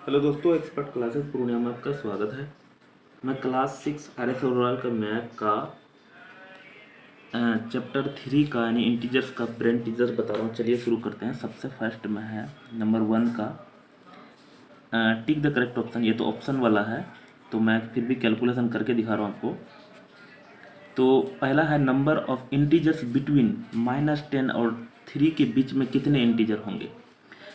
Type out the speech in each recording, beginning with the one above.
Hello दोस्तों, expert classes Purnia में आपका स्वागत है। मैं क्लास 6 RS ओवरऑल का मैथ का चैप्टर 3 का यानी इंटीजर्स का ब्रेन टीजर्स बता रहा हूँ। चलिए शुरू करते हैं। सबसे फर्स्ट में है नंबर 1 का टिक द करेक्ट ऑप्शन। ये तो ऑप्शन वाला है, तो मैं फिर भी कैलकुलेशन करके दिखा रहा हूँ आपको। तो पहला है नंबर ऑफ इंटीजर्स बिटवीन -10 और 3 के बीच में कितने इंटीजर होंगे।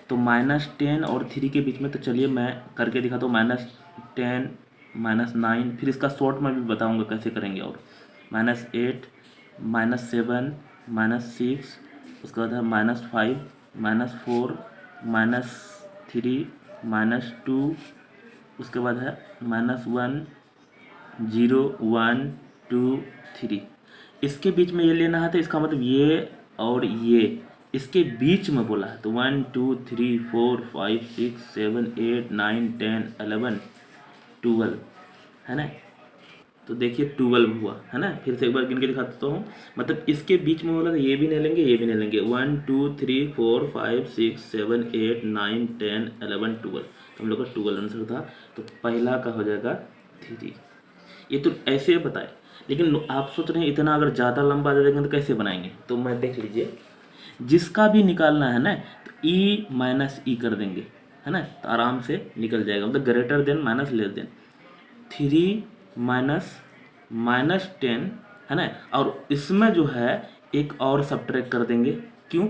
तो -10 और 3 के बीच में, तो चलिए मैं करके दिखाता हूँ। -10 -9, फिर इसका शॉर्ट में भी बताऊँगा कैसे करेंगे। और -8 -7 -6, उसके बाद है -5 -4 -3 -2, उसके बाद है -1 0 1 2 3। इसके बीच में ये लेना है, तो इसका मतलब ये और ये इसके बीच में बोला है। तो 1 2 3 4 5 6 7 8 9 10 11 12 है ना। तो देखिए 12 हुआ है ना। फिर से एक बार गिन के दिखाता हूँ। मतलब इसके बीच में बोला तो ये भी नहीं लेंगे, ये भी नहीं लेंगे। 1 2 3 4 5 6 7 8 9 10 11 12, तो हम लोग का 12 आंसर था। तो पहला का हो जाएगा 3। ये तो ऐसे बताए, लेकिन आप सोच रहे हैं इतना अगर ज़्यादा लंबा दे देंगे तो कैसे बनाएंगे। तो मैं देख लीजिए, जिसका भी निकालना है ना, तो ई माइनस ई कर देंगे, है ना। तो आराम से निकल जाएगा। मतलब greater than minus less than 3 -10 है ना। और इसमें जो है एक और सब्ट्रैक्ट कर देंगे। क्यों?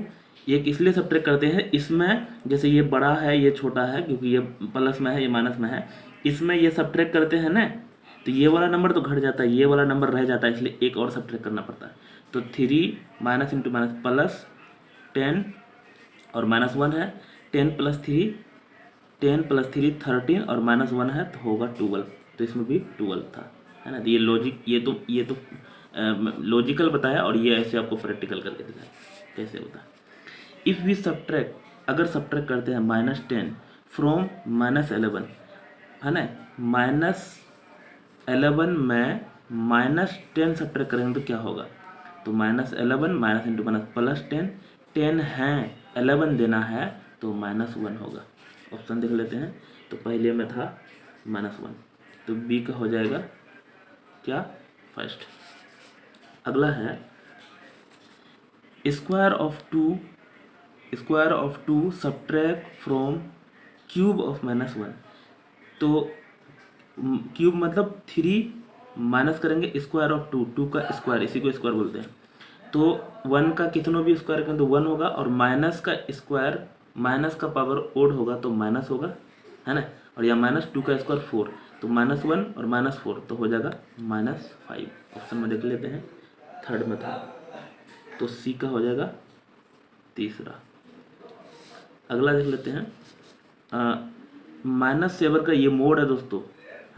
एक इसलिए सब्ट्रैक्ट करते हैं, इसमें जैसे ये बड़ा है ये छोटा है, क्योंकि ये प्लस में है ये माइनस में है। इसमें ये सब्ट्रैक्ट करते हैं ना, तो ये वाला नंबर तो घट जाता है, ये वाला नंबर रह जाता है, इसलिए एक और सब्ट्रैक्ट करना पड़ता है। तो 3 माइनस इंटू माइनस प्लस 10 और -1 है। 10 + 3 10 + 3 13 और -1 है तो होगा 12। तो इसमें भी 12 था, है ना। तो ये लॉजिक, ये तो लॉजिकल बताया, और ये ऐसे आपको प्रैक्टिकल करके दिखाया कैसे होता है। इफ़ वी सब्ट्रैक्ट, अगर सब्ट्रैक्ट करते हैं -10 फ्रॉम -11, है ना। -11 में -10 सब्ट्रैक्ट करेंगे तो क्या होगा। तो -11 माइनस इंटू माइनस प्लस 10, 10 है 11 देना है तो -1 होगा। ऑप्शन देख लेते हैं। तो पहले में था -1, तो बी का हो जाएगा क्या, फर्स्ट। अगला है square of two subtract from cube of -1। तो क्यूब मतलब 3 माइनस करेंगे स्क्वायर ऑफ 2, 2 का स्क्वायर, इसी को स्क्वायर बोलते हैं। तो 1 का कितनों भी स्क्वायर करें तो 1 होगा, और माइनस का स्क्वायर, माइनस का पावर ओड होगा तो माइनस होगा, है ना। और या -2 का स्क्वायर 4, तो -1 और -4 तो हो जाएगा -5। ऑप्शन में देख लेते हैं, थर्ड में था, तो सी का हो जाएगा तीसरा। अगला देख लेते हैं। -7 का ये मोड है दोस्तों,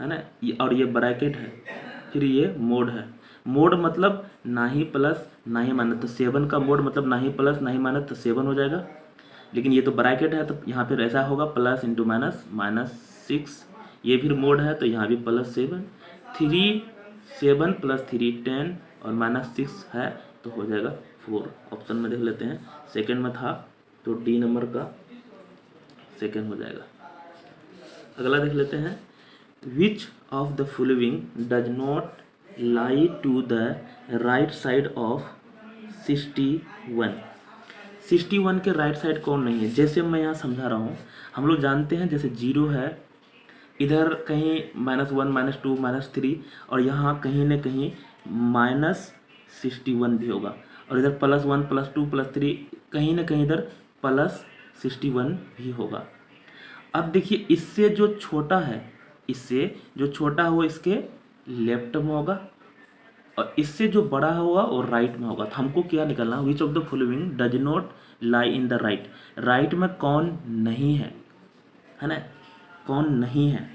है ना। और ये ब्रैकेट है, फिर ये मोड है। मोड मतलब ना ही प्लस ना ही माइनस, तो 7 का मोड मतलब ना ही प्लस ना ही माइनस, तो 7 हो जाएगा। लेकिन ये तो ब्रैकेट है, तो यहाँ फिर ऐसा होगा प्लस इंटू माइनस -6। ये फिर मोड है, तो यहाँ भी +7 3 7 + 3 10 और -6 है तो हो जाएगा 4। ऑप्शन में देख लेते हैं, सेकेंड में था तो डी नंबर का सेकेंड हो जाएगा। अगला देख लेते हैं। Which of the following does not lie to the right side of 61। 61 के राइट साइड कौन नहीं है। जैसे मैं यहाँ समझा रहा हूँ, हम लोग जानते हैं जैसे 0 है, इधर कहीं -1 -2 -3, और यहाँ कहीं न कहीं -61 भी होगा, और इधर +1 +2 +3, कहीं ना कहीं इधर +61 भी होगा। अब देखिए, इससे जो छोटा है, इससे जो छोटा है वो इसके लेफ्ट में होगा, और इससे जो बड़ा होगा वो राइट में होगा। तो हमको क्या निकलना, विच of the following does not lie in the right. Right में कौन नहीं है ना, कौन नहीं है।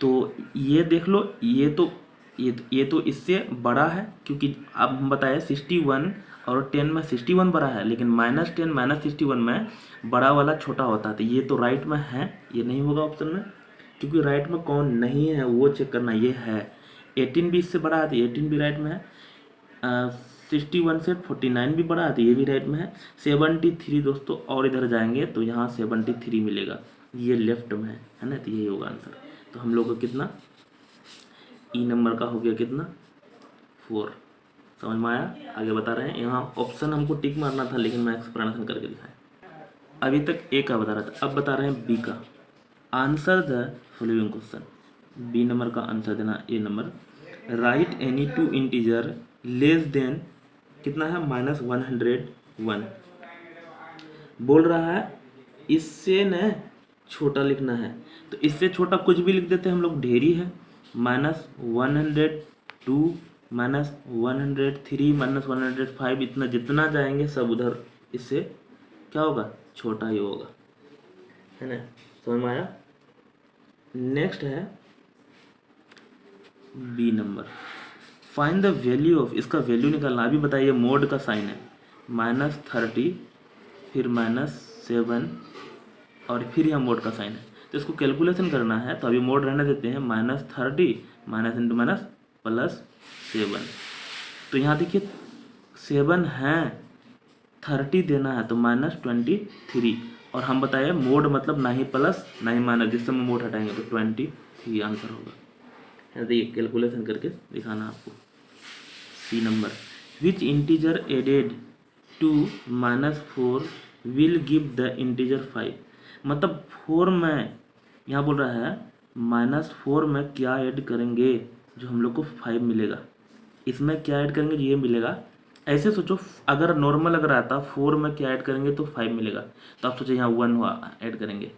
तो ये देख लो, ये तो इससे बड़ा है, क्योंकि अब हम बताए 61 और 10 में 61 बड़ा है, लेकिन -10 -61 में बड़ा वाला छोटा होता है। तो ये तो राइट में है, ये नहीं होगा ऑप्शन में, क्योंकि राइट में कौन नहीं है वो चेक करना। ये है 18 भी इससे बड़ा है, तो 18 भी राइट में है। 61 से 49 भी बड़ा है, तो ये भी राइट में है। 73 दोस्तों, और इधर जाएंगे तो यहाँ 73 मिलेगा। ये लेफ्ट में है ना, तो यही होगा आंसर। तो हम लोग का कितना ई नंबर का हो गया कितना 4। समझ में आया? आगे बता रहे हैं, यहाँ ऑप्शन हमको टिक मारना था लेकिन मैं एक्सप्लेनेशन करके दिखाया। अभी तक ए का बता रहा था, अब बता रहे हैं बी का। Answer the following question. B number का आंसर देना A number. Write any two integer less than कितना है -101। बोल रहा है इससे न छोटा लिखना है, तो इससे छोटा कुछ भी लिख देते हैं हम लोग, ढेरी है। -102 -103 -105 इतना जितना जाएंगे सब उधर इससे क्या होगा, छोटा ही होगा, है ना। समझ में आया? नेक्स्ट है B number. Find the value of, इसका वैल्यू निकालना। अभी बताइए मोड का साइन है -30 फिर -7 और फिर यहाँ मोड का साइन है, तो इसको कैलकुलेशन करना है। तो अभी मोड रहने देते हैं, -30 -+7। तो यहाँ देखिए 7 है, 30 देना है तो -23। और हम बताए मोड मतलब ना ही प्लस ना ही माइनस, जिस समय मोड हटाएंगे तो 23 आंसर होगा। देखिए कैलकुलेशन करके दिखाना आपको। C number, which integer added to -4 will give the integer 5। मतलब 4 में यहाँ बोल रहा है -4 में क्या ऐड करेंगे जो हम लोग को 5 मिलेगा, इसमें क्या ऐड करेंगे जो ये मिलेगा। ऐसे सोचो, अगर नॉर्मल अगर आता 4 में क्या ऐड करेंगे तो 5 मिलेगा, तो आप सोचो यहाँ 1 ऐड करेंगे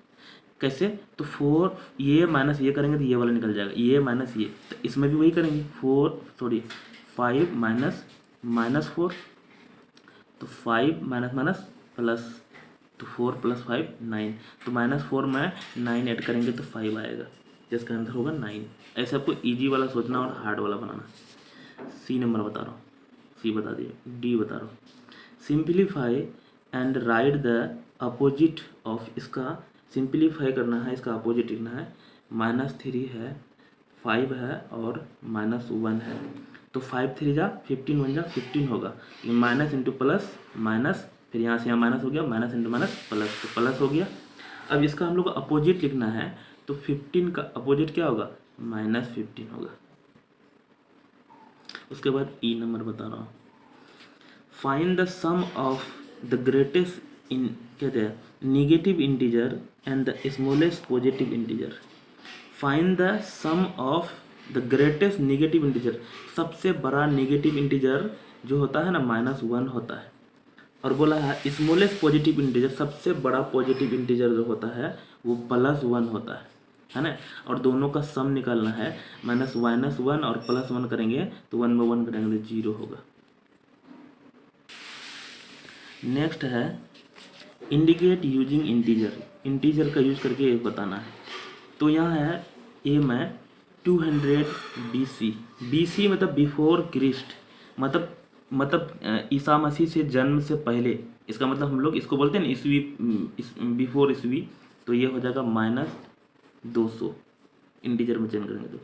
कैसे, तो 4 ये माइनस ये करेंगे तो ये वाला निकल जाएगा, ये माइनस ये, तो इसमें भी वही करेंगे 5 -4, तो 5 माइनस प्लस, तो 4 + 5 9, तो -4 में 9 ऐड करेंगे तो 5 आएगा, जिसका आंसर होगा 9। ऐसे आपको इजी वाला सोचना और हार्ड वाला बनाना। सी नंबर बता रहा हूँ, सी बता दिए। डी बता रहा हूँ, simplify and right the opposite of. इसका सिंप्लीफाई करना है, इसका अपोजिट लिखना है। -3 है, 5 है और -1 है, तो 5 3 जा 15 1 जा 15 होगा। ये माइनस इंटू प्लस माइनस, फिर यहाँ से यहाँ माइनस हो गया, माइनस इंटू माइनस प्लस, तो प्लस हो गया। अब इसका हम लोग को अपोजिट लिखना है, तो 15 का अपोजिट क्या होगा, -15 होगा। उसके बाद ई नंबर बता रहा हूँ, find the sum of the greatest in कहते हैं negative integer and the smallest positive integer. Find the sum of the greatest negative integer. सबसे बड़ा निगेटिव इंटीजर जो होता है ना -1 होता है, और बोला है स्मॉलेस्ट पॉजिटिव इंटीजर, सबसे बड़ा पॉजिटिव इंटीजर जो होता है वो +1 होता है ना। और दोनों का सम निकालना है, -1 और +1 करेंगे तो 1 में 1 करेंगे तो 0 होगा। नेक्स्ट है इंडिकेट यूजिंग इंटीजर। इंटीजर का यूज करके ये बताना है। तो यहाँ है ए में 200 BC। BC मतलब बिफोर क्रिस्ट, मतलब ईसा मसीह से जन्म से पहले। इसका मतलब हम लोग इसको बोलते हैं ना ईस्वी, बिफोर ईस्वी, तो ये हो जाएगा -200 इंटीजर में चेंज करेंगे तो।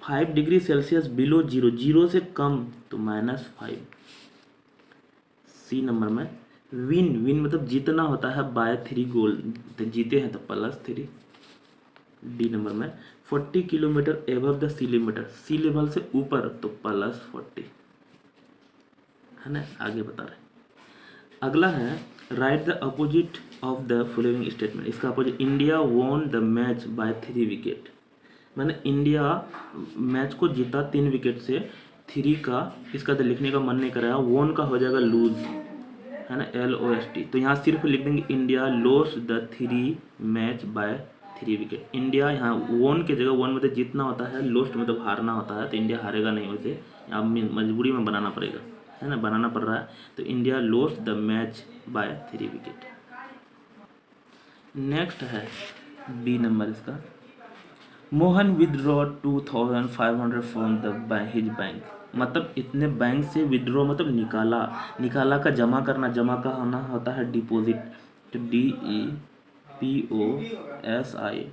5 डिग्री सेल्सियस बिलो 0, 0 से कम तो -5। सी नंबर में विन मतलब जीतना होता है बाय 3 गोल, तो जीते हैं तो +3। डी नंबर में 40 kilometre above the sea level, sea level से ऊपर तो +40, है ना। आगे बता रहे, अगला है write the opposite of the following statement. इसका opposite, India won the match by 3 wicket. मैंने इंडिया मैच को जीता 3 विकेट से, 3 का इसका तो लिखने का मन नहीं कर रहा है, वॉन का हो जाएगा लूज, है ना, LOST। तो यहाँ सिर्फ लिख देंगे India lost the 3 match by 3 wicket. India यहाँ वॉन के जगह, वॉन मतलब जीतना होता है, लॉस्ट मतलब हारना होता है, तो इंडिया हारेगा नहीं, वैसे यहाँ मजबूरी में बनाना पड़ेगा, है ना, बनाना पड़ रहा है। तो India lost the match by 3 wicket. Next है बी नंबर इसका, Mohan withdraw 2500 from the his bank. मतलब इतने बैंक से विदड्रॉ मतलब निकाला का जमा करना, जमा का होना होता है डिपॉजिट, तो DEPOSITED।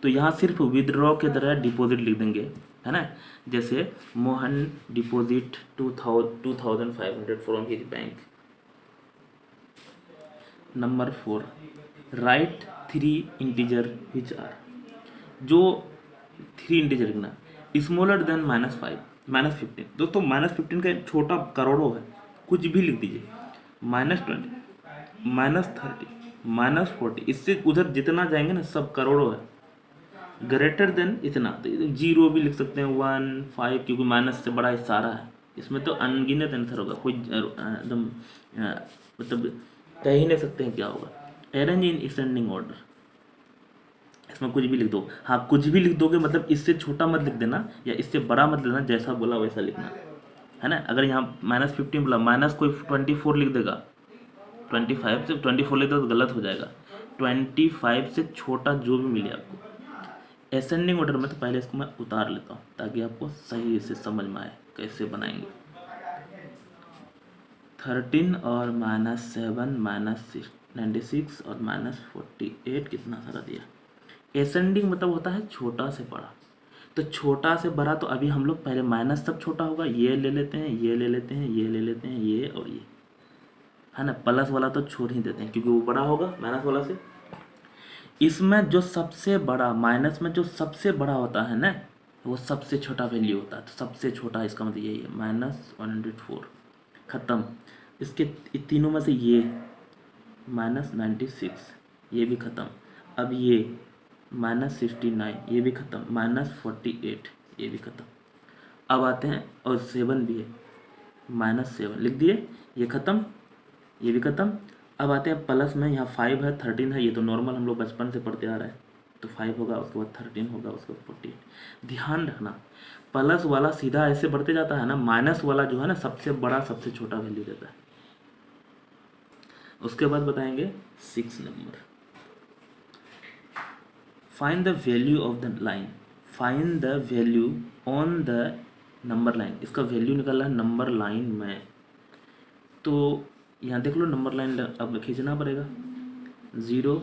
तो यहाँ सिर्फ विदड्रॉ के तरह डिपॉजिट लिख देंगे, है ना। जैसे Mohan deposit 2500 from his bank. Number 4, write 3 integer which are, जो 3 इंटीजर लिखना स्मॉलर देन -5 -15। दोस्तों -15 का छोटा करोड़ों है, कुछ भी लिख दीजिए, -20 -30 -40, इससे उधर जितना जाएंगे ना सब करोड़ों है। ग्रेटर देन इतना, तो जीरो भी लिख सकते हैं, 1 5, क्योंकि माइनस से बड़ा इशारा है, इसमें तो अनगिनत आंसर होगा, कोई एकदम मतलब कह ही नहीं सकते हैं क्या होगा। अरेंज इन असेंडिंग ऑर्डर, इसमें कुछ भी लिख दो। हाँ, कुछ भी लिख दोगे मतलब इससे छोटा मत लिख देना या इससे बड़ा मत लिखना, जैसा बोला वैसा लिखना है ना। अगर यहाँ -15 बोला, माइनस कोई 24 लिख देगा, 25 से 24 लिख दो तो गलत हो जाएगा। 25 से छोटा जो भी मिले आपको असेंडिंग ऑर्डर में, तो पहले इसको मैं उतार लेता हूँ ताकि आपको सही से समझ में आए कैसे बनाएंगे। 13 और -7 -96 और -48 कितना सारा दिया। असेंडिंग मतलब होता है छोटा से बड़ा, तो छोटा से बड़ा, तो अभी हम लोग पहले माइनस सब छोटा होगा, ये ले लेते हैं, ये ले लेते हैं, ये ले लेते हैं, ये और ये है ना। प्लस वाला तो छोड़ ही देते हैं क्योंकि वो बड़ा होगा माइनस वाला से। इसमें जो सबसे बड़ा, माइनस में जो सबसे बड़ा होता है ना, वो सबसे छोटा वैल्यू होता है, तो सबसे छोटा इसका मतलब यही है, -104 ख़त्म। इसके तीनों में से ये -96 ये भी ख़त्म। अब ये -69 ये भी ख़त्म, -48 ये भी ख़त्म। अब आते हैं, और 7 भी है, -7 लिख दिए, ये ख़त्म, ये भी ख़त्म। अब आते हैं प्लस में, यहाँ 5 है, 13 है, ये तो नॉर्मल हम लोग बचपन से पढ़ते आ रहे हैं, तो 5 होगा, उसके बाद 13 होगा, उसके बाद 48। ध्यान रखना प्लस वाला सीधा ऐसे बढ़ते जाता है ना, माइनस वाला जो है ना सबसे बड़ा सबसे छोटा वैल्यू देता है। उसके बाद बताएंगे 6 number, find the value of the line, find the value on the number line. इसका वैल्यू निकालना है नंबर लाइन में, तो यहाँ देख लो नंबर लाइन अब खींचना पड़ेगा। 0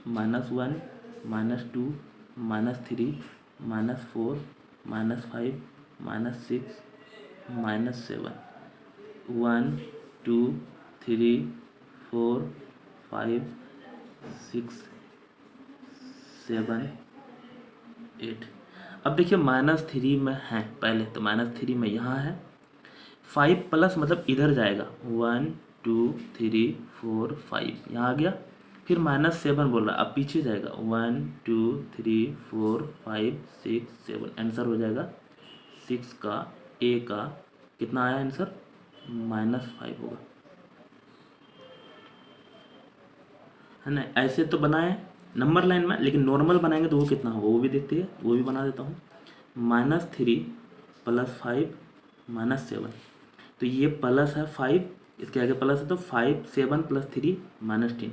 -1 -2 -3 -4 -5 -6 -7 1 2 3 4 5 6 7 8। अब देखिए -3 में है पहले, तो -3 में यहाँ है, 5 प्लस मतलब इधर जाएगा, 1 2 3 4 5 यहाँ आ गया, फिर -7 बोल रहा है, अब पीछे जाएगा, 1 2 3 4 5 6 7, आंसर हो जाएगा 6 का, ए का कितना आया आंसर, -5 होगा, है ना। ऐसे तो बनाए नंबर लाइन में, लेकिन नॉर्मल बनाएंगे तो वो कितना होगा वो भी देखते हैं, वो भी बना देता हूँ। -3 + 5 -7, तो ये प्लस है 5, इसके आगे प्लस है, तो 5 7 + 3 -10,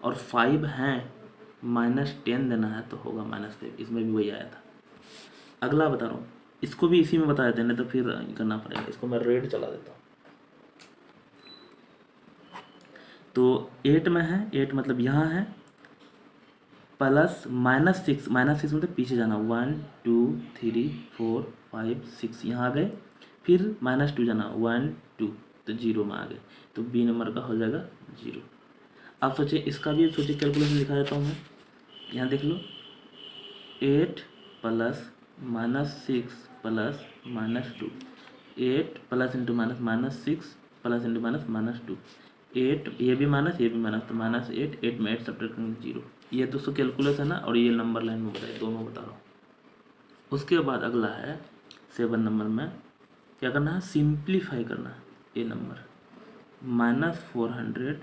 और 5 है -10 देना है तो होगा -5, इसमें भी वही आया था। अगला बता रहा हूँ, इसको भी इसी में बता देते हैं, नहीं तो फिर करना पड़ेगा, इसको मैं रेड चला देता हूँ। तो 8 में है, 8 मतलब यहाँ है, प्लस -6 मतलब पीछे जाना, 1 2 3 4 5 6 यहाँ आ गए, फिर -2 जाना, 1 2, तो 0 में आ गए, तो बी नंबर का हो जाएगा 0। आप सोचिए, इसका भी सोचिए, कैलकुलेशन दिखा देता हूँ मैं, यहाँ देख लो, 8 plus -6 plus -2, 8 plus into -6 plus into -2, 8 ये भी माइनस, ये भी माइनस, तो -8, 8 में 8 सब्ट्रैक्ट करेंगे 0। ये दोस्तों कैलकुलेशन है, और ये नंबर लाइन में बताए, दोनों बता रहा हूँ। उसके बाद अगला है 7 नंबर में, क्या करना है, सिंप्लीफाई करना है ये number, -400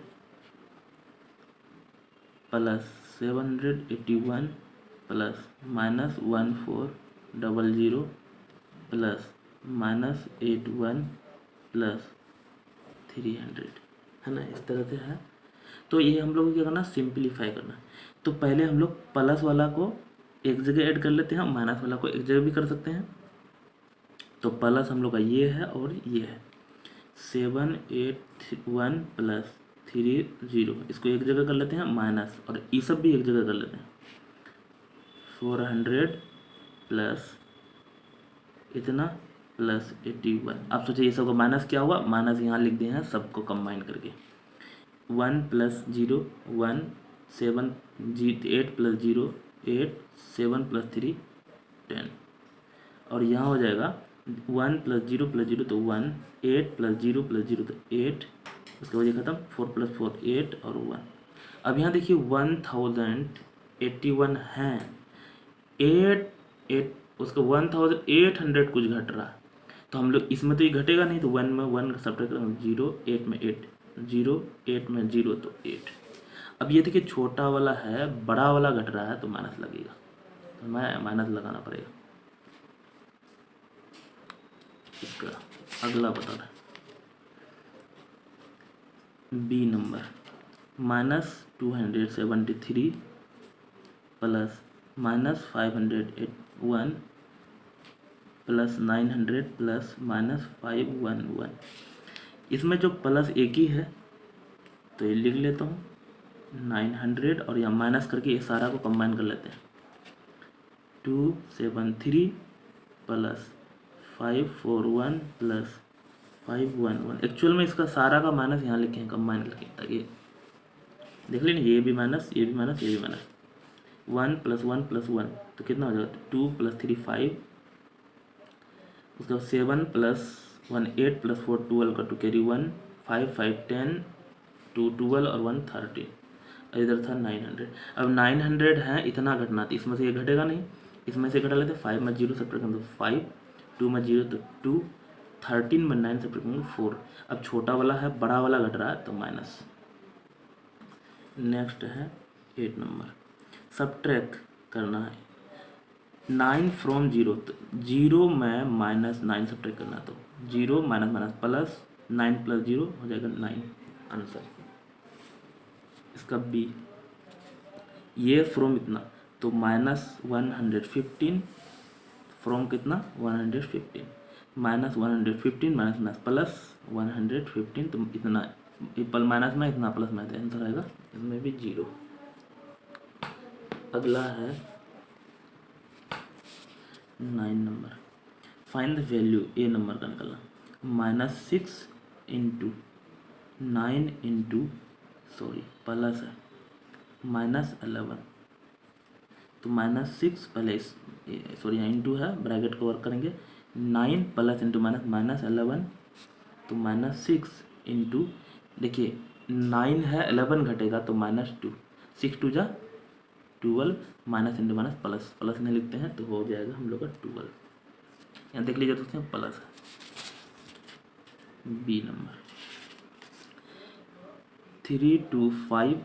plus 781 plus -1400 plus -81 plus 300, है ना, इस तरह से है। तो ये हम लोग को क्या करना, सिंप्लीफाई करना। तो पहले हम लोग प्लस वाला को एक जगह ऐड कर लेते हैं, माइनस वाला को एक जगह भी कर सकते हैं। तो प्लस हम लोग का ये है और ये है, 781 प्लस 30, इसको एक जगह कर लेते हैं माइनस, और ये सब भी एक जगह कर लेते हैं, 400 प्लस इतना प्लस 81। आप सोचिए ये सब का माइनस क्या हुआ, माइनस यहाँ लिख दिए हैं सबको कंबाइन करके, 1 + 0 1 7 8 प्लस 0 8 7 प्लस 3 10 और यहाँ हो जाएगा 1 प्लस 0 तो 1 8 प्लस 0 तो 8 उसके बाद ये खत्म 4 प्लस 4 8 और 1। अब यहाँ देखिए 1081 है 8 उसका 1800 कुछ घट रहा है तो हम लोग इसमें तो ये घटेगा नहीं तो 1 में 1 का सब्ट्रैक्ट करेंगे 0 8 में 8 0 8 में 0 तो 8। अब ये देखिए छोटा वाला है बड़ा वाला घट रहा है तो माइनस लगेगा तो मैं माइनस लगाना पड़ेगा। इसका अगला बता रहा है B number -273 plus -581 plus 900 plus -511। इसमें जो प्लस एक ही है तो ये लिख लेता हूँ 900 और यहाँ माइनस करके ये सारा को कंबाइन कर लेते हैं 273 प्लस 541 प्लस 511। एक्चुअल में इसका सारा का माइनस यहाँ लिखे हैं कंबाइन करके ताकि देख लेना ये भी माइनस ये भी माइनस ये भी माइनस 1 प्लस 1 प्लस 1 तो कितना हो जाएगा 2 प्लस 3 5 उसके बाद 7 प्लस 1 8 प्लस 4 12 का 2 कैरी 1 5 5 10 2 12 और 1 13 और इधर था 900। अब 900 है इतना घटना था इसमें से ये घटेगा नहीं इसमें से घटा लेते 5 में 0 सब्ट्रैक्ट करेंगे तो 5 2 में 0 तो 2 13 में 9 सब्ट्रैक्ट करेंगे 4। अब छोटा वाला है बड़ा वाला घट रहा है तो माइनस। नेक्स्ट है 8 नंबर सब्ट्रैक्ट करना है 9 फ्रॉम 0 तो 0 में -9 सब्ट्रैक्ट करना तो 0 माइनस माइनस प्लस 9 प्लस 0 हो जाएगा 9 आंसर इसका बी। ये फ्रॉम इतना तो -115 फ्रॉम कितना 115 -115 माइनस माइनस प्लस 115 तो इतना माइनस में इतना प्लस में आंसर आएगा इसमें भी 0। अगला है 9 number find the value A number का निकलना -6 इंटू 9 इंटू सॉरी प्लस है -11 तो -6 पहले सॉरी यहाँ इंटू है ब्रैकेट को वर्क करेंगे 9 प्लस इंटू माइनस 11 तो -6 इंटू देखिए 9 है 11 घटेगा तो -2 6 2 जा 12 minus into minus plus plus में लिखते हैं तो हो जाएगा हम लोग का 12। यहाँ देख लीजिए दोस्तों प्लस है B number 325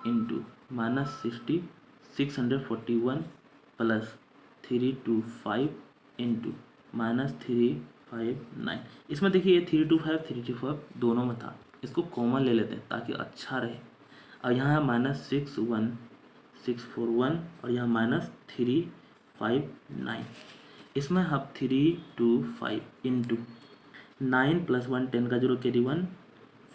into -60 641 plus 325 into -359। इसमें देखिए ये 325 325 दोनों में था इसको कॉमन ले लेते हैं ताकि अच्छा रहे। और यहाँ है -61 641 और यहाँ -359। इसमें हम 325 इंटू 9 प्लस 1 10 का 0 कैरी 1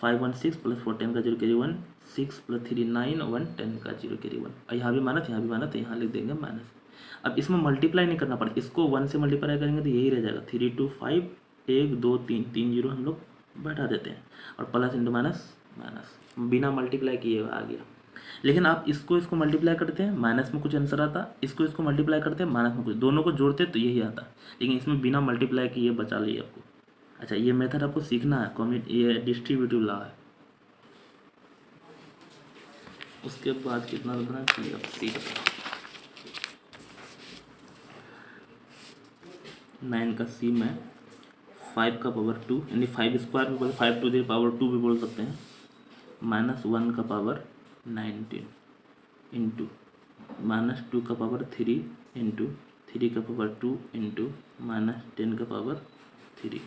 5 1 6 प्लस 4 10 का 0 कैरी 1 6 प्लस 3 9 1 10 का 0 कैरी 1 और यहाँ भी माइनस तो यहाँ लिख देंगे माइनस। अब इसमें मल्टीप्लाई नहीं करना पड़ेगा इसको 1 से मल्टीप्लाई करेंगे तो यही रह जाएगा 325 1 2 3 3 0 हम लोग बैठा देते हैं और प्लस इंटू माइनस बिना मल्टीप्लाई किए आ गया। लेकिन आप इसको मल्टीप्लाई करते हैं माइनस में कुछ आंसर आता इसको मल्टीप्लाई करते हैं माइनस में कुछ दोनों को जोड़ते तो यही आता लेकिन इसमें बिना मल्टीप्लाई किए बचा लिए आपको। अच्छा ये मेथड आपको सीखना है ये डिस्ट्रीब्यूटिव लॉ है। उसके बाद कितना बना चलिए आप सीख 9 का सी में 5 का पावर 2 यानी 5 स्क्वायर भी बोल 5 टू द पावर 2 भी बोल सकते हैं -1 का पावर 19 इंटू -2 का पावर 3 इंटू 3 का पावर 2 इंटू -10 का पावर 3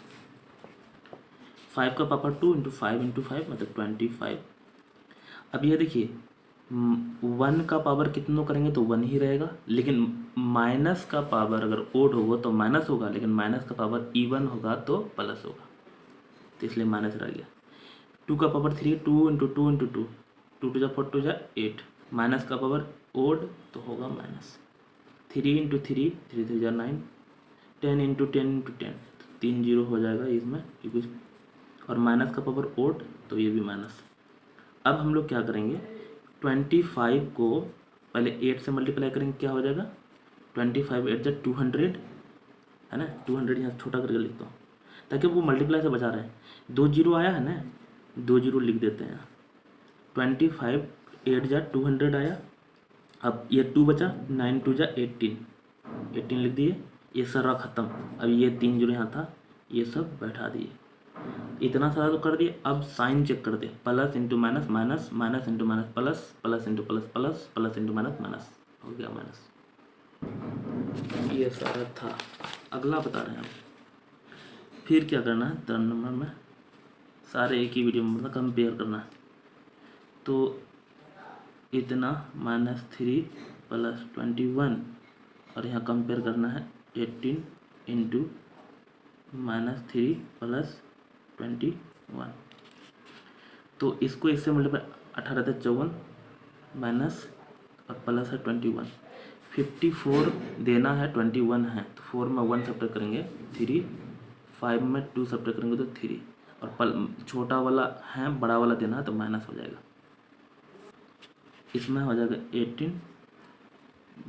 5 का पावर 2 इंटू 5 इंटू 5 मतलब 25। अब यह देखिए 1 का पावर कितनों करेंगे तो 1 ही रहेगा लेकिन माइनस का पावर अगर ओड होगा तो माइनस होगा लेकिन माइनस का पावर इवन होगा तो प्लस होगा तो इसलिए माइनस रह गया। 2 का पावर 3 2 इंटू 2 इंटू 2 2 टू जा 4 टू जा 8 माइनस का पावर ओड तो होगा माइनस 3 इंटू 3 3 3 जा 9 10 इंटू 10 इंटू 10 3 0 हो जाएगा इसमें क्योंकि और माइनस का पावर ओड तो ये भी माइनस। अब हम लोग क्या करेंगे 25 को पहले 8 से मल्टीप्लाई करेंगे, क्या हो जाएगा 25 8 जा 200 है ना, 200 यहाँ छोटा करके लिखता हूँ ताकि वो मल्टीप्लाई से बचा रहे हैं। 2 जीरो आया है ना, 2 जीरो लिख देते हैं। 25 8 जा 200 आया। अब ये 2 बचा, 9 2 जा 18 लिख दिए। ये सारा ख़त्म। अब ये 3 जीरो यहाँ था, ये सब बैठा दिए। इतना सारा तो कर दिए। अब साइन चेक कर दे, plus into minus, minus minus into minus plus, plus into plus plus, plus into minus minus, हो गया माइनस। ये सारा था। अगला बता रहे हैं हम। फिर क्या करना है, 3 नंबर में सारे एक ही वीडियो में मतलब कंपेयर करना है। तो इतना -3 प्लस 21 और यहाँ कंपेयर करना है 18 इंटू -3 प्लस 21। तो इसको इससे मल्टीप्लाई, 18 था 54 माइनस और प्लस है 21। 54 देना है, 21 है तो 4 में 1 सब्ट्रैक्ट करेंगे 3, 5 में 2 सब्ट्रैक्ट करेंगे तो 3, और छोटा वाला है, बड़ा वाला देना है तो माइनस हो जाएगा। इसमें हो जाएगा 18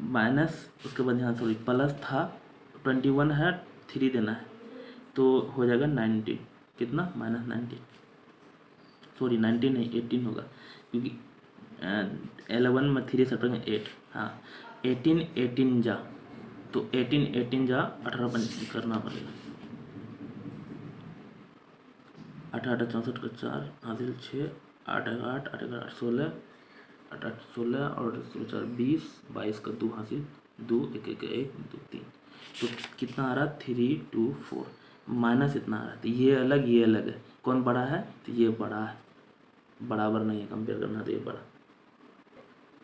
माइनस, उसके बाद यहाँ सॉरी प्लस था 21 है, 3 देना है तो हो जाएगा 19। कितना -19, सॉरी 19 नहीं 18 होगा क्योंकि 11 में 3 सब्ट्रैक्ट 8, हाँ 18 जा, तो 18 जा 18 करना पड़ेगा। 8 8 64 का 4 हासिल 6, 8 8 8 8 16, 8 8 16 और 4 20, 22 का 2 हासिल 2 1 1 1 2 3। तो कितना आ रहा, 3 2 4, माइनस इतना आ रहा है। तो ये अलग ये अलग है, कौन बड़ा है, तो ये बड़ा है, बराबर नहीं है, कंपेयर करना तो ये बड़ा।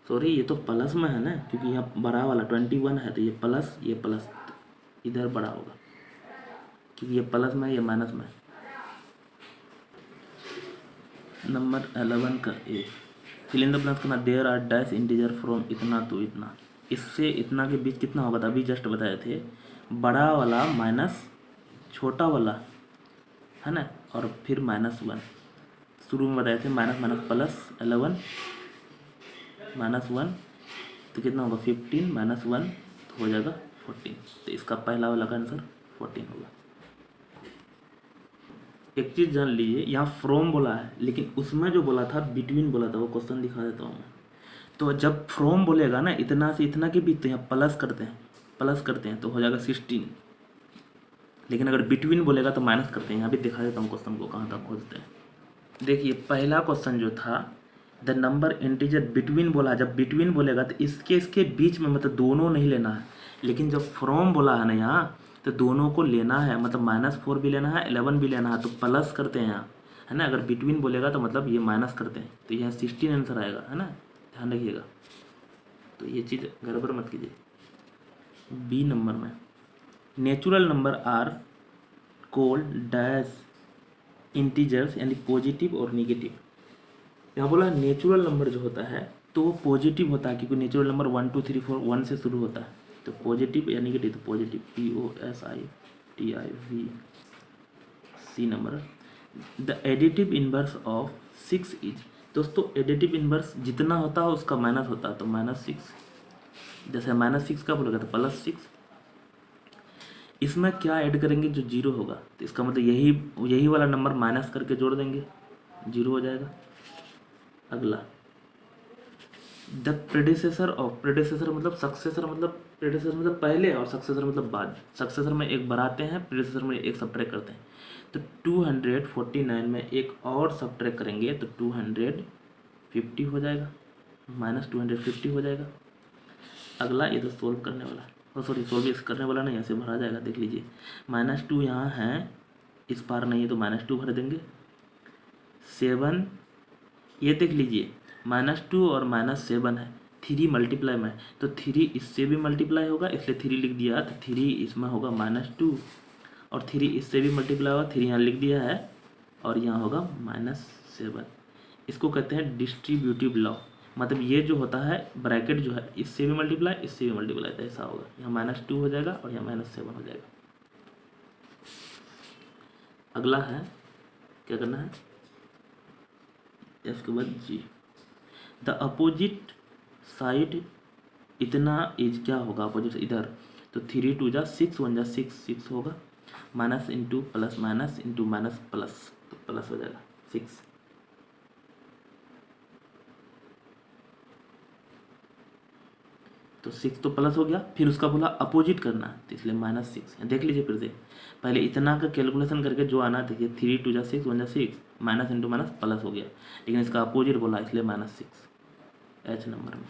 सॉरी ये तो प्लस में है ना, क्योंकि यहाँ बड़ा वाला 21 है तो ये प्लस, ये प्लस, तो इधर बड़ा होगा क्योंकि ये प्लस में ये माइनस में। नंबर 11 का A, fill in the blanks करना। There are dash integer from इतना टू इतना। इससे इतना के बीच कितना होगा, अभी जस्ट बताए थे, बड़ा वाला माइनस छोटा वाला है ना, और फिर -1 शुरू में बताए थे, माइनस माइनस प्लस 11 -1 तो कितना होगा 15 -1 तो हो जाएगा 14। तो इसका पहला वाला का आंसर 14 होगा। एक चीज़ जान लीजिए, यहाँ फ्रॉम बोला है लेकिन उसमें जो बोला था बिटवीन बोला था, वो क्वेश्चन दिखा देता हूँ मैं। तो जब फ्रॉम बोलेगा ना, इतना से इतना के बीच, तो यहाँ प्लस करते हैं तो हो जाएगा 16। लेकिन अगर बिटवीन बोलेगा तो माइनस करते हैं। यहाँ भी दिखा देता हूँ क्वेश्चन को कहाँ तक खोजते हैं। देखिए पहला क्वेश्चन जो था, द नंबर इंटीजर बिटवीन बोला, जब बिटवीन बोलेगा तो इसके बीच में मतलब दोनों नहीं लेना है। लेकिन जब फ्रॉम बोला है ना यहाँ, तो दोनों को लेना है, मतलब -4 भी लेना है 11 भी लेना है, तो प्लस करते हैं यहाँ, है ना। अगर बिटवीन बोलेगा तो मतलब ये माइनस करते हैं, तो यहाँ 16 आंसर आएगा, है ना, ध्यान रखिएगा। तो ये चीज़ गड़बड़ मत कीजिए। बी नंबर में, natural number are called dash integers, यानी पॉजिटिव और निगेटिव। यहाँ बोला नेचुरल नंबर जो होता है तो वो पॉजिटिव होता है, क्योंकि नेचुरल नंबर 1 2 3 4 1 से शुरू होता है, तो पॉजिटिव या निगेटिव, तो positive POSITIV। C number, the additive inverse of 6 is. दोस्तों एडिटिव इनवर्स जितना होता है उसका माइनस होता है, तो -6, जैसे -6 का बोलेगा तो +6। इसमें क्या ऐड करेंगे, जो जीरो होगा, तो इसका मतलब यही वाला नंबर माइनस करके जोड़ देंगे, जीरो हो जाएगा। अगला, द प्रेडिसेसर ऑफ, प्रेडिसेसर मतलब सक्सेसर, मतलब प्रेडिसेसर मतलब पहले और सक्सेसर मतलब बाद। सक्सेसर में एक बढ़ाते हैं, प्रेडिसेसर में एक सब्ट्रैक्ट करते हैं। तो 249 में एक और सब्ट्रैक्ट करेंगे तो 250 हो जाएगा, -250 हो जाएगा। अगला, ये तो सोल्व करने वाला, सॉरी सोल्व करने वाला नहीं, ऐसे भरा जाएगा, देख लीजिए। -2 यहाँ है, इस पार नहीं है तो -2 भर देंगे। 7, ये देख लीजिए -2 और -7 है, 3 मल्टीप्लाई में, तो 3 इससे भी मल्टीप्लाई होगा, इसलिए 3 लिख दिया, तो 3 इसमें होगा -2, और 3 इससे भी मल्टीप्लाई होगा, 3 यहाँ लिख दिया है, और यहाँ होगा -7। इसको कहते हैं डिस्ट्रीब्यूटिव लॉ, मतलब ये जो होता है ब्रैकेट जो है, इससे भी मल्टीप्लाई इससे भी मल्टीप्लाई, तो ऐसा होगा, यहाँ -2 हो जाएगा और यहाँ -7 हो जाएगा। अगला है, क्या करना है, इसके बाद जी, द अपोजिट साइड इतना इज क्या होगा अपोजिट इधर, तो 3 2 जा 6 1 जा 6 6 होगा, minus into plus minus into minus plus, तो प्लस हो जाएगा 6। तो 6 तो प्लस हो गया, फिर उसका बोला अपोजिट करना तो इसलिए -6। देख लीजिए फिर से, पहले इतना का कैलकुलेशन करके जो आना, देखिए 3 2 जा 6 1 जा 6, माइनस इंटू माइनस प्लस हो गया, लेकिन इसका अपोजिट बोला इसलिए -6 एच नंबर में।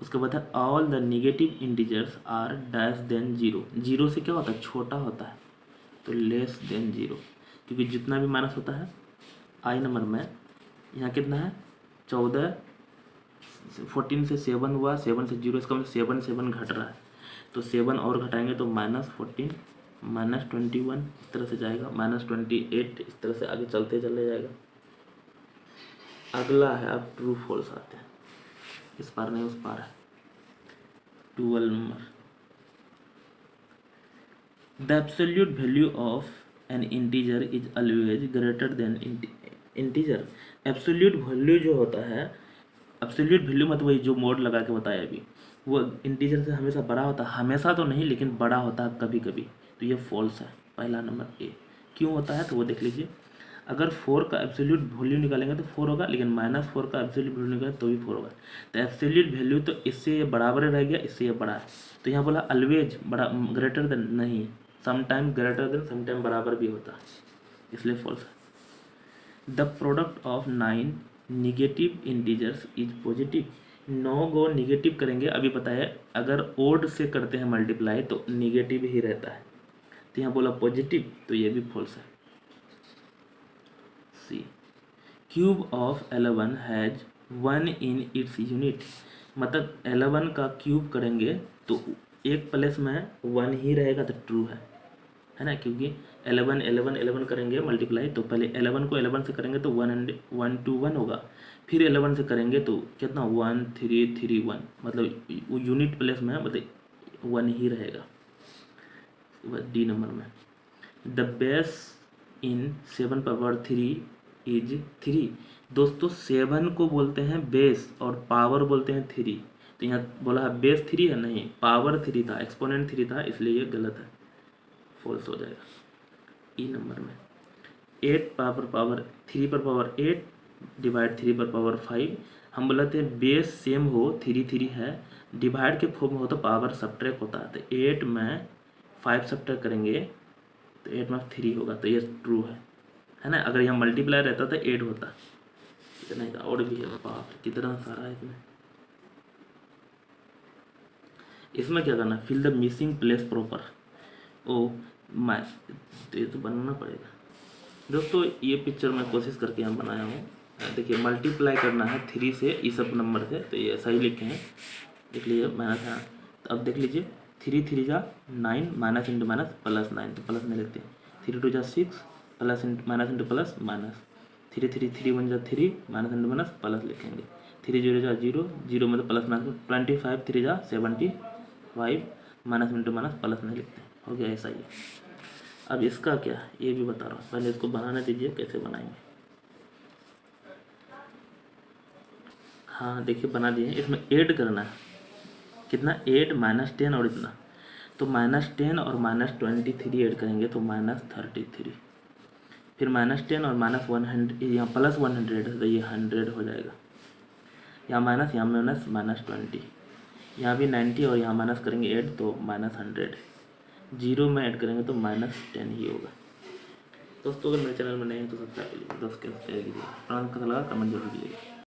उसके बाद है all the negative integers are dash than zero. Zero से क्या होता है, छोटा होता है, तो लेस देन जीरो, क्योंकि जितना भी माइनस होता है आई नंबर में, यहाँ कितना है 14, 14 से 7 हुआ, 7 से 0, इसका मतलब 7 7 घट रहा है, तो 7 और घटाएंगे तो -14 -21 इस तरह से जाएगा, -28 इस तरह से आगे चलते चले जाएगा। अगला है अब ट्रू फॉल्स आते हैं, इस पार नहीं उस पार है। 12 number, the absolute value of N integer is always greater than integer. Absolute value जो होता है, एब्सोल्यूट वैल्यू मतलब वही जो मोड लगा के बताया अभी, वो इंटीजर से हमेशा बड़ा होता है, हमेशा तो नहीं लेकिन बड़ा होता है कभी कभी, तो ये फॉल्स है पहला नंबर ए। क्यों होता है तो वो देख लीजिए, अगर 4 का एब्सोल्यूट वैल्यू निकालेंगे तो 4 होगा, लेकिन -4 का एब्सोल्यूट वैल्यू निकालेंगे तो भी 4 होगा, तो एब्सोल्यूट वैल्यू तो इससे ये बराबर रह गया, इससे ये बड़ा है, तो यहाँ बोला ऑलवेज बड़ा ग्रेटर देन नहीं, समटाइम ग्रेटर देन समटाइम बराबर भी होता है, इसलिए फॉल्स है। The product of 9 negative integers is positive. 9 को निगेटिव करेंगे, अभी बताया अगर ओड से करते हैं मल्टीप्लाई तो निगेटिव ही रहता है, तो यहाँ बोला पॉजिटिव, तो ये भी फॉल्स है। C, cube of 11 has 1 in its unit, मतलब 11 का क्यूब करेंगे तो एक प्लेस में 1 ही रहेगा, तो ट्रू है ना, क्योंकि 11 11 11 करेंगे मल्टीप्लाई, तो पहले 11 को 11 से करेंगे तो 1 2 1 होगा, फिर 11 से करेंगे तो कितना 1 3 3 1, मतलब यूनिट प्लेस में मतलब 1 ही रहेगा। डी नंबर में, the base in 7 power 3 is 3। दोस्तों 7 को बोलते हैं बेस और पावर बोलते हैं 3, तो यहाँ बोला है बेस 3 है, नहीं पावर 3 था, एक्सपोनेंट 3 था, इसलिए ये गलत है, फॉल्स हो जाएगा। ई नंबर में 8 पावर 3 पर पावर 8 डिवाइड 3 पर पावर 5, हम बोलते हैं बेस सेम हो 3 3 है, डिवाइड के फॉर्म में हो तो पावर सब्ट्रैक्ट होता है, तो 8 में 5 सब्ट्रैक्ट करेंगे तो 8 में 3 होगा, तो ये ट्रू है ना। अगर यहाँ मल्टीप्लाई रहता तो 8 होता, इतना ही और भी है, बाप कितना सारा है इसमें। इसमें क्या करना, fill the missing place proper. Oh my, तो ये तो बनाना पड़ेगा दोस्तों, ये पिक्चर मैं कोशिश करके यहाँ बनाया हूँ। देखिए मल्टीप्लाई करना है 3 से इस सब नंबर से, तो ये सही लिखे हैं, देख लीजिए माइनस है, तो अब देख लीजिए 3 3 जा 9, माइनस इंटू माइनस प्लस 9, तो प्लस नहीं लिखते, 3 2 जा 6, plus minus into plus minus, 3 3 3 1 जा 3, माइनस इंटू माइनस प्लस लिखेंगे, 3 0 जा 0 0 मतलब प्लस माइनस, 25 3 जा 75, माइनस इंटू माइनस प्लस नहीं लिखते, हो गया ऐसा ही। अब इसका क्या, ये भी बता रहा हूँ, पहले इसको बनाने दीजिए कैसे बनाएंगे। हाँ देखिए बना दिए, इसमें ऐड करना है कितना, 8 -10 और इतना, तो -10 और -23 ऐड करेंगे तो -33, फिर -10 और -100, यहाँ +100 है तो ये 100 हो जाएगा, यहाँ माइनस यहाँ माइनस -20, यहाँ भी 90 और यहाँ माइनस करेंगे ऐड तो -100, 0 में ऐड करेंगे तो -10 ही होगा। दोस्तों अगर मेरे चैनल में नए हैं तो सब्सक्राइब कीजिए, दोस्त के सब्सक्राइब कीजिए, प्राण का लगा कमेंट जरूर कीजिएगा।